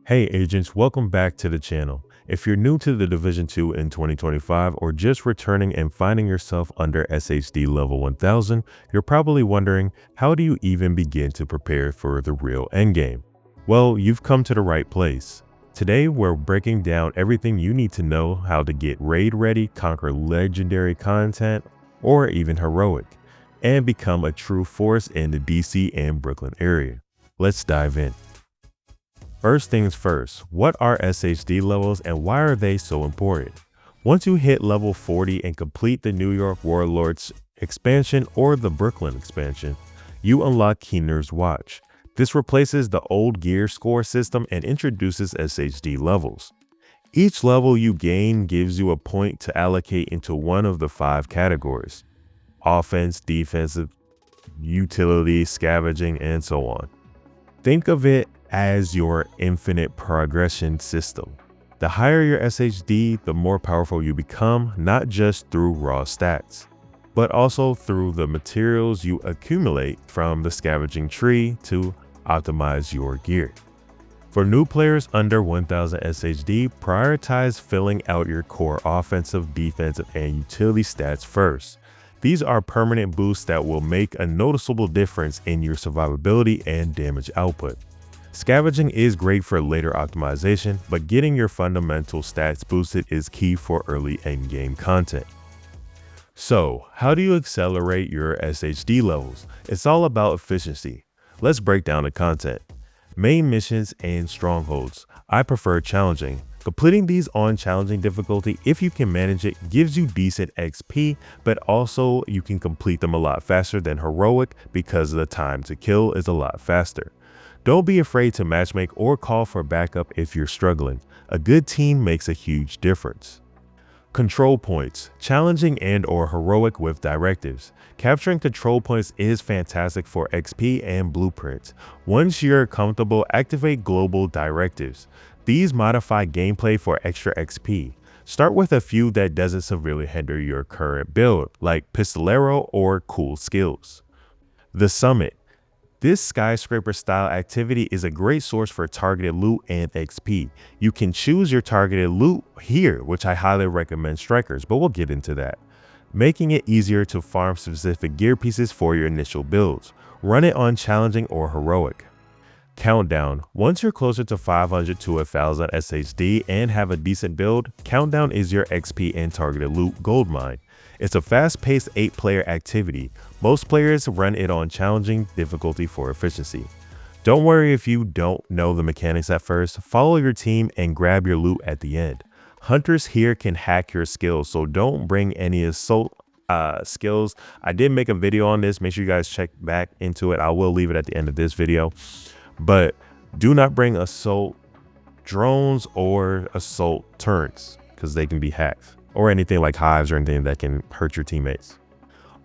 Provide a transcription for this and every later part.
Hey agents, welcome back to the channel. If you're new to the Division 2 in 2025 or just returning and finding yourself under SHD level 1000, you're probably wondering, how do you even begin to prepare for the real endgame? Well, you've come to the right place. Today, we're breaking down everything you need to know how to get raid ready, conquer legendary content, or even heroic, and become a true force in the DC and Brooklyn area. Let's dive in. First things first, what are SHD levels and why are they so important? Once you hit level 40 and complete the New York Warlords expansion or the Brooklyn expansion, you unlock Keener's Watch. This replaces the old gear score system and introduces SHD levels. Each level you gain gives you a point to allocate into one of the 5 categories: offense, defensive, utility, scavenging, and so on. Think of it as your infinite progression system. The higher your SHD, the more powerful you become, not just through raw stats, but also through the materials you accumulate from the scavenging tree to optimize your gear. For new players under 1000 SHD, prioritize filling out your core offensive, defensive, and utility stats first. These are permanent boosts that will make a noticeable difference in your survivability and damage output. Scavenging is great for later optimization, but getting your fundamental stats boosted is key for early endgame content. So, how do you accelerate your SHD levels? It's all about efficiency. Let's break down the content. Main missions and strongholds. I prefer challenging. Completing these on challenging difficulty, if you can manage it, gives you decent XP, but also you can complete them a lot faster than heroic because the time to kill is a lot faster. Don't be afraid to matchmake or call for backup if you're struggling. A good team makes a huge difference. Control points, challenging and or heroic with directives. Capturing control points is fantastic for XP and blueprints. Once you're comfortable, activate global directives. These modify gameplay for extra XP. Start with a few that doesn't severely hinder your current build, like Pistolero or Cool Skills. The Summit. This skyscraper style activity is a great source for targeted loot and XP. You can choose your targeted loot here, which I highly recommend strikers, but we'll get into that. Making it easier to farm specific gear pieces for your initial builds. Run it on challenging or heroic. Countdown. Once you're closer to 500 to 1000 SHD and have a decent build, Countdown is your XP and targeted loot goldmine. It's a fast-paced 8-player activity. Most players run it on challenging difficulty for efficiency. Don't worry if you don't know the mechanics at first. Follow your team and grab your loot at the end. Hunters here can hack your skills, so don't bring any assault skills. I did make a video on this. Make sure you guys check back into it. I will leave it at the end of this video. But do not bring assault drones or assault turrets because they can be hacked, or anything like hives or anything that can hurt your teammates.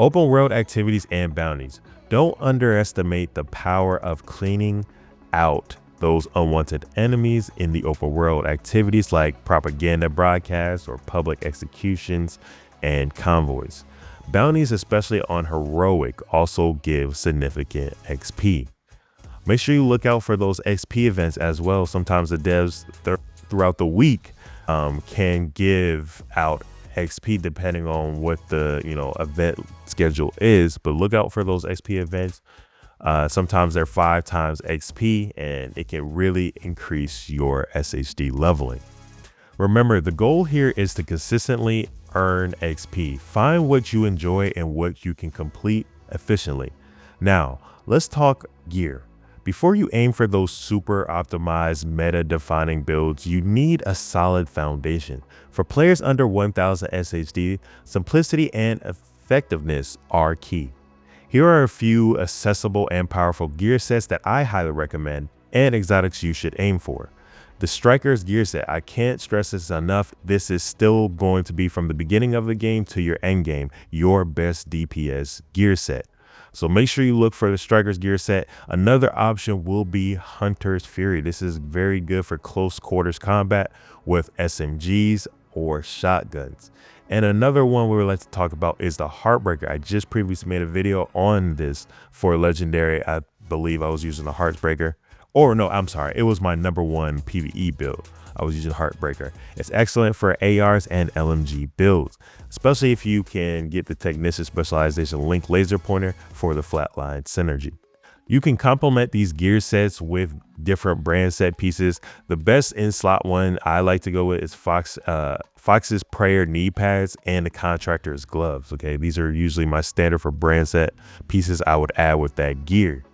Open world activities and bounties. Don't underestimate the power of cleaning out those unwanted enemies in the open world activities like propaganda broadcasts or public executions and convoys. Bounties, especially on heroic, also give significant XP. Make sure you look out for those XP events as well. Sometimes the devs throughout the week can give out XP depending on what the event schedule is, but look out for those XP events. Sometimes they're 5 times XP and it can really increase your SHD leveling. Remember, the goal here is to consistently earn XP. Find what you enjoy and what you can complete efficiently. Now let's talk gear. Before you aim for those super optimized meta-defining builds, you need a solid foundation. For players under 1000 SHD, simplicity and effectiveness are key. Here are a few accessible and powerful gear sets that I highly recommend and exotics you should aim for. The Striker's gear set, I can't stress this enough. This is still going to be, from the beginning of the game to your end game, your best DPS gear set. So make sure you look for the Striker's gear set. Another option will be Hunter's Fury. This is very good for close quarters combat with SMGs or shotguns. And another one we would like to talk about is the Heartbreaker. I just previously made a video on this for Legendary. I believe I was using the Heartbreaker Or no, I'm sorry, it was my number one PvE build. I was using Heartbreaker. It's excellent for ARs and LMG builds, especially if you can get the Technician Specialization Link Laser Pointer for the flatline synergy. You can complement these gear sets with different brand set pieces. The best in slot one I like to go with is Fox's Prayer knee pads and the Contractor's gloves. Okay, these are usually my standard for brand set pieces I would add with that gear.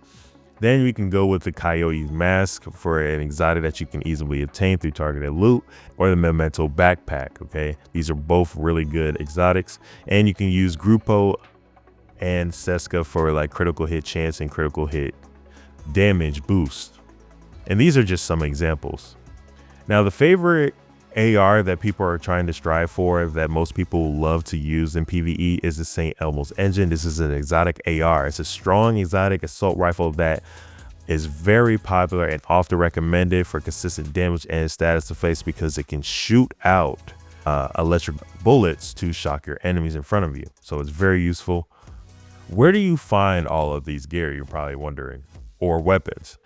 Then we can go with the Coyote's mask for an exotic that you can easily obtain through targeted loot, or the Memento backpack. Okay, these are both really good exotics, and you can use Grupo and Seska for like critical hit chance and critical hit damage boost. And these are just some examples. Now, the favorite AR that people are trying to strive for, that most people love to use in PvE, is the St. Elmo's engine. This is an exotic AR. It's a strong exotic assault rifle that is very popular and often recommended for consistent damage and status effects because it can shoot out electric bullets to shock your enemies in front of you. So it's very useful. Where do you find all of these gear, you're probably wondering, or weapons?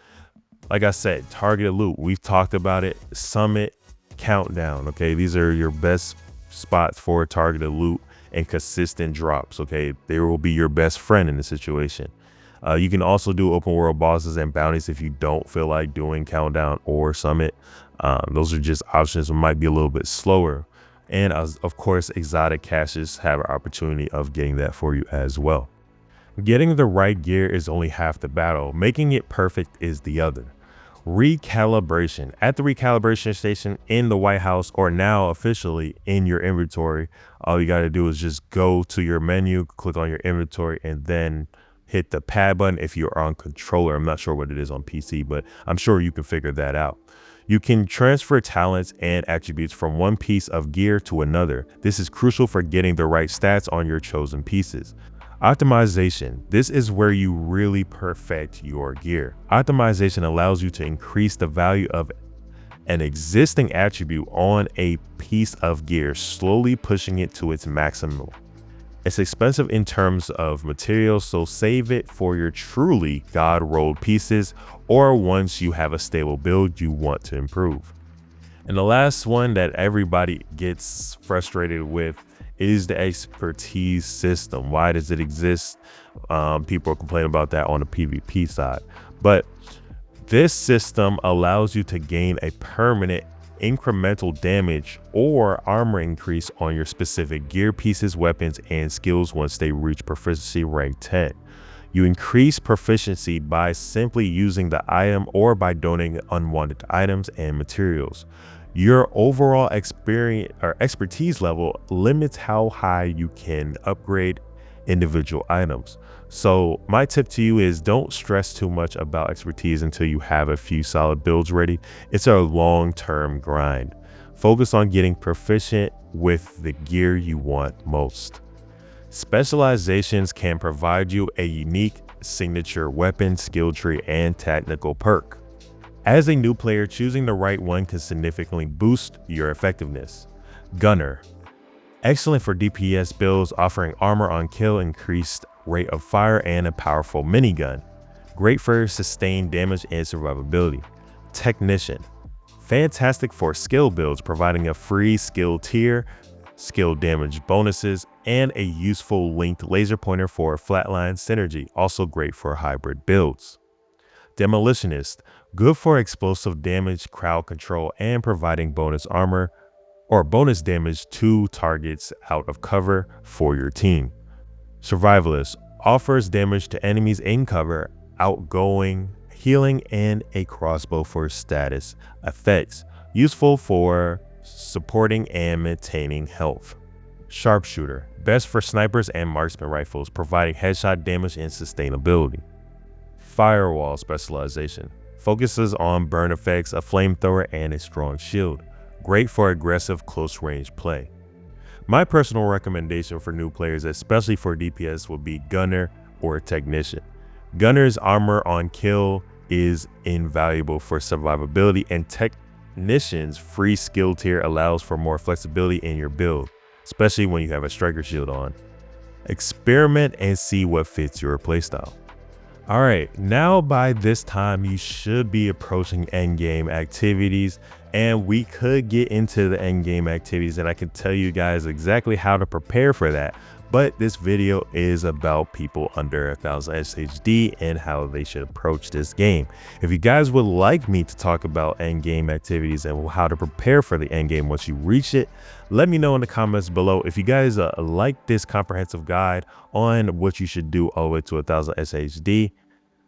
Like I said, targeted loot, we've talked about it. Summit, Countdown. Okay, these are your best spots for targeted loot and consistent drops. Okay, they will be your best friend in the situation. You can also do open world bosses and bounties if you don't feel like doing Countdown or Summit. Those are just options that might be a little bit slower. And of course, exotic caches have an opportunity of getting that for you as well. Getting the right gear is only half the battle. Making it perfect is the other. Recalibration. At the recalibration station in the White House, or now officially in your inventory, all you got to do is just go to your menu, click on your inventory, and then hit the pad button if you're on controller. I'm not sure what it is on PC, but I'm sure you can figure that out. You can transfer talents and attributes from one piece of gear to another. This is crucial for getting the right stats on your chosen pieces. Optimization. This is where you really perfect your gear. Optimization allows you to increase the value of an existing attribute on a piece of gear, slowly pushing it to its maximum. It's expensive in terms of materials, so save it for your truly god-rolled pieces or once you have a stable build you want to improve. And the last one that everybody gets frustrated with is the expertise system. Why does it exist? People are complaining about that on the PvP side, but this system allows you to gain a permanent incremental damage or armor increase on your specific gear pieces, weapons, and skills once they reach proficiency rank 10. You increase proficiency by simply using the item or by donating unwanted items and materials. Your overall experience or expertise level limits how high you can upgrade individual items. So my tip to you is don't stress too much about expertise until you have a few solid builds ready. It's a long-term grind. Focus on getting proficient with the gear you want most. Specializations can provide you a unique signature weapon, skill tree, and technical perk. As a new player, choosing the right one can significantly boost your effectiveness. Gunner. Excellent for DPS builds, offering armor on kill, increased rate of fire, and a powerful minigun. Great for sustained damage and survivability. Technician. Fantastic for skill builds, providing a free skill tier, skill damage bonuses, and a useful linked laser pointer for flatline synergy. Also great for hybrid builds. Demolitionist. Good for explosive damage, crowd control, and providing bonus armor or bonus damage to targets out of cover for your team. Survivalist. Offers damage to enemies in cover, outgoing, healing, and a crossbow for status effects. Useful for supporting and maintaining health. Sharpshooter. Best for snipers and marksman rifles, providing headshot damage and sustainability. Firewall specialization. Focuses on burn effects, a flamethrower, and a strong shield. Great for aggressive close range play. My personal recommendation for new players, especially for DPS, would be Gunner or Technician. Gunner's armor on kill is invaluable for survivability, and Technician's free skill tier allows for more flexibility in your build, especially when you have a striker shield on. Experiment and see what fits your playstyle. All right, now by this time, you should be approaching endgame activities, and we could get into the endgame activities, and I can tell you guys exactly how to prepare for that. But this video is about people under 1,000 SHD and how they should approach this game. If you guys would like me to talk about endgame activities and how to prepare for the endgame once you reach it, let me know in the comments below. If you guys like this comprehensive guide on what you should do all the way to 1,000 SHD,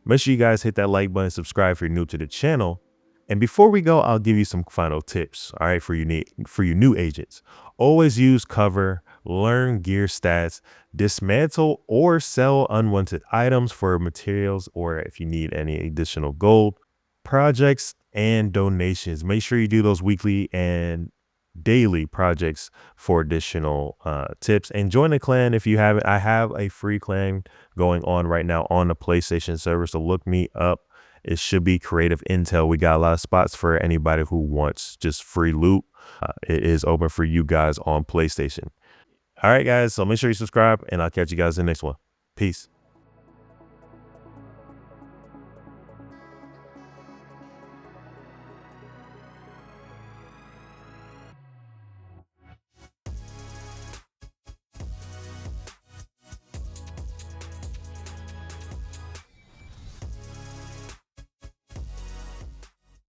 make sure you guys hit that like button, subscribe if you're new to the channel. And before we go, I'll give you some final tips, all right, for you new agents. Always use cover, learn gear stats, dismantle or sell unwanted items for materials, or if you need any additional gold, projects, and donations. Make sure you do those weekly and daily projects for additional tips, and join the clan if you haven't. I have a free clan going on right now on the PlayStation server, so look me up. It should be Creative Intel. We got a lot of spots for anybody who wants just free loot. It is open for you guys on PlayStation. All right, guys, so make sure you subscribe, and I'll catch you guys in the next one. Peace.